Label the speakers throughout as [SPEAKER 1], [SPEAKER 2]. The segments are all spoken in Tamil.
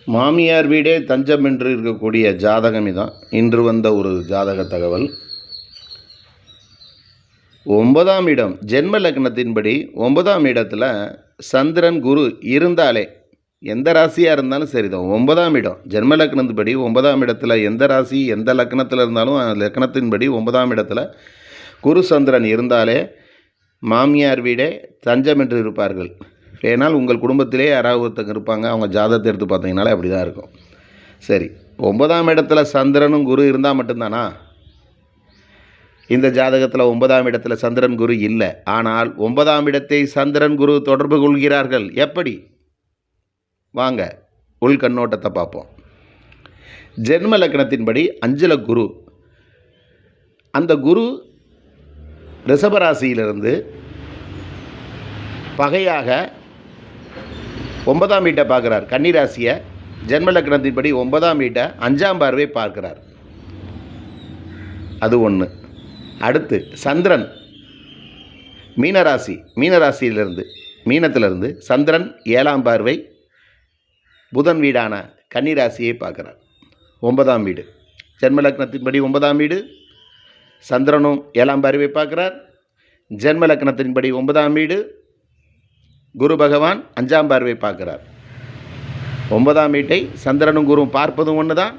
[SPEAKER 1] மாமியார் வீடே தஞ்சம் என்று இருக்கக்கூடிய ஜாதகம் இதான். இன்று வந்த ஒரு ஜாதக தகவல். 9ஆம் இடம் ஜென்ம லக்னத்தின்படி 9ஆம் இடத்துல சந்திரன் குரு இருந்தாலே எந்த ராசியாக இருந்தாலும் சரிதான். 9ஆம் இடம் ஜென்ம லக்னத்தின்படி 9ஆம் இடத்துல எந்த ராசி எந்த லக்னத்தில் இருந்தாலும் லக்னத்தின்படி 9ஆம் இடத்துல குரு சந்திரன் இருந்தாலே மாமியார் வீடே தஞ்சம் என்று இருப்பார்கள். ஏன்னால் உங்கள் குடும்பத்திலே யாராவது ஒருத்தங்க இருப்பாங்க, அவங்க ஜாதகத்தை எடுத்து பார்த்தீங்கனாலே அப்படி தான் இருக்கும். சரி, 9ஆம் இடத்துல சந்திரனும் குரு இருந்தால் மட்டும்தானா? இந்த ஜாதகத்தில் 9ஆம் இடத்துல சந்திரன் குரு இல்லை. ஆனால் 9ஆம் இடத்தை சந்திரன் குரு தொடர்பு கொள்கிறார்கள். எப்படி? வாங்க உள்கண்ணோட்டத்தை பார்ப்போம். ஜென்ம லக்னத்தின்படி 5ல் குரு, அந்த குரு ரிஷபராசியிலிருந்து பகையாக 9ஆம் வீட்டை பார்க்குறார். கன்னிராசியை ஜென்ம லக்னத்தின்படி 9ஆம் வீட்டை 5ஆம் பார்வை பார்க்கிறார். அது ஒன்று. அடுத்து சந்திரன் மீனத்திலிருந்து சந்திரன் 7ஆம் பார்வை புதன் வீடான கன்னிராசியை பார்க்குறார். 9ஆம் வீடு ஜென்ம லக்னத்தின்படி 9ஆம் வீடு, சந்திரனும் 7ஆம் பார்வை பார்க்குறார். ஜென்ம லக்னத்தின்படி 9ஆம் வீடு, குரு பகவான் 5ஆம் பார்வை பார்க்குறார். 9ஆம் வீட்டை சந்திரனும் குருவும் பார்ப்பதும் ஒன்று தான்.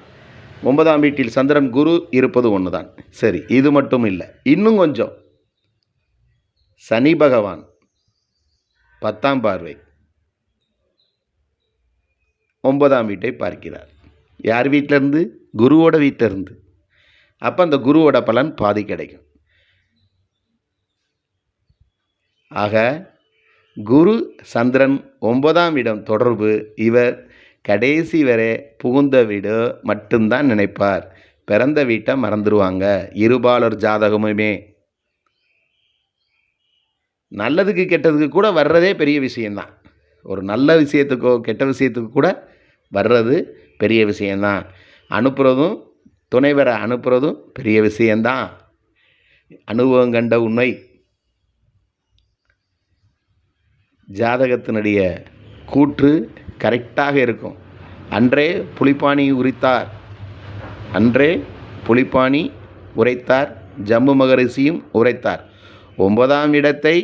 [SPEAKER 1] 9ஆம் வீட்டில் சந்திரன் குரு இருப்பது ஒன்று தான். சரி, இது மட்டும் இல்லை, இன்னும் கொஞ்சம். சனி பகவான் 10ஆம் பார்வை 9ஆம் வீட்டை பார்க்கிறார். யார் வீட்டிலேருந்து? குருவோட வீட்டிலேருந்து. அப்போ அந்த குருவோட பலன் பாதி கிடைக்கும். ஆக குரு சந்திரன் 9ஆம் இடம் தொடர்பு இவர் கடைசி வரை புகுந்த வீடு மட்டும்தான் நினைப்பார். பிறந்த வீட்டை மறந்துடுவாங்க. இருபாலர் ஜாதகமுமே நல்லதுக்கு கெட்டதுக்கு கூட வர்றதே பெரிய விஷயந்தான். ஒரு நல்ல விஷயத்துக்கோ கெட்ட விஷயத்துக்கு கூட வர்றது பெரிய விஷயந்தான். அனுப்புகிறதும் துணைவரை அனுப்புகிறதும் பெரிய விஷயந்தான். அனுபவம் கண்ட உண்மை. ஜாதகத்தினுடைய கூற்று கரெக்டாக இருக்கும். அன்றே புலிப்பாணி உரைத்தார், ஜம்பு மகரிஷியும் உரைத்தார். 9ஆம் இடத்தை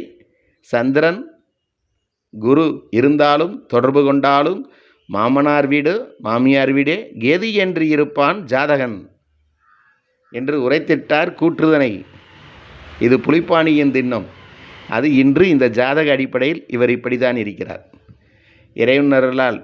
[SPEAKER 1] சந்திரன் குரு இருந்தாலும் தொடர்பு கொண்டாலும் மாமனார் வீடு மாமியார் வீடே கேது என்று இருப்பான் ஜாதகன் என்று உரைத்திட்டார் கூற்றுதனை. இது புலிப்பாணியின் திண்ணம். அது இன்று இந்த ஜாதக அடிப்படையில் இவர் இப்படித்தான் இருக்கிறார். இறைவனர்களால்